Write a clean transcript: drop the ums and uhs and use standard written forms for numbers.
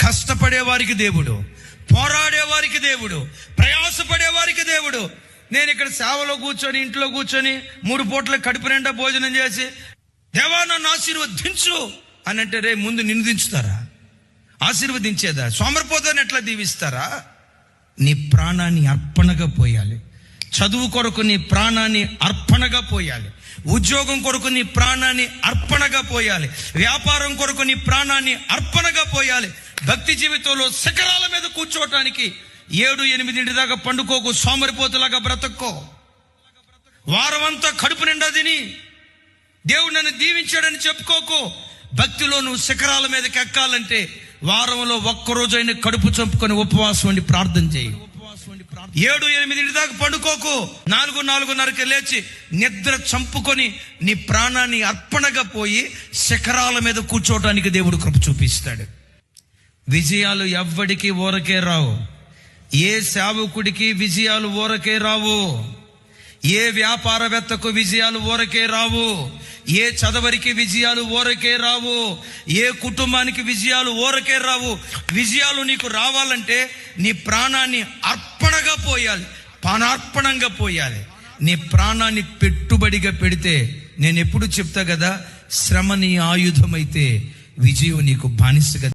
కష్టపడే వారికి దేవుడు, పోరాడే వారికి దేవుడు, ప్రయాసపడే వారికి దేవుడు. నేను ఇక్కడ సేవలో కూర్చొని, ఇంట్లో కూర్చొని 3 పూట్ల కడుపు నిండా భోజనం చేసి దేవా నన్ను ఆశీర్వదించు అని అంటే రే ముందు నిన్ను దించుతారా? ఆశీర్వదించేదా? సోమరిపోతాన్ని ఎట్లా దీవిస్తారా? నీ ప్రాణాన్ని అర్పణగా పోయాలి. చదువు కొరకు నీ ప్రాణాన్ని అర్పణగా పోయాలి. ఉద్యోగం కొరకు నీ ప్రాణాన్ని అర్పణగా పోయాలి. వ్యాపారం కొరకు నీ ప్రాణాన్ని అర్పణగా పోయాలి. భక్తి జీవితంలో శిఖరాల మీద కూర్చోవటానికి 7-8 దాకా పండుకోకు, సోమరిపోతులాగా బ్రతక్కో. వారం అంతా కడుపు నిండా తిని దేవుడు నన్ను దీవించాడని చెప్పుకోకు. భక్తిలో నువ్వు శిఖరాల మీదకి ఎక్కాలంటే వారంలో ఒక్కరోజైనా కడుపు చంపుకొని ఉపవాసం ఉండి ప్రార్థన చేయి. 7-8 దాకా పండుకోకు. 4-4:30కి లేచి నిద్ర చంపుకొని నీ ప్రాణాన్ని అర్పణగా పోయి శిఖరాల మీద కూర్చోవటానికి దేవుడు కృప చూపిస్తాడు. విజయాలు ఎవ్వడికి ఊరకే రావు. ఏ సేవకుడికి విజయాలు ఊరకే రావు. ఏ వ్యాపారవేత్తకు విజయాలు ఊరకే రావు. ఏ చదవరికి విజయాలు ఊరకే రావు. ఏ కుటుంబానికి విజయాలు ఊరకే రావు. విజయాలు నీకు రావాలంటే నీ ప్రాణాన్ని అర్పణగా పోయాలి, పానార్పణంగా పోయాలి. నీ ప్రాణాన్ని పెట్టుబడిగా పెడితే, నేను ఎప్పుడు చెప్తా కదా, శ్రమ నీ ఆయుధమైతే విజయం నీకు బానిసగా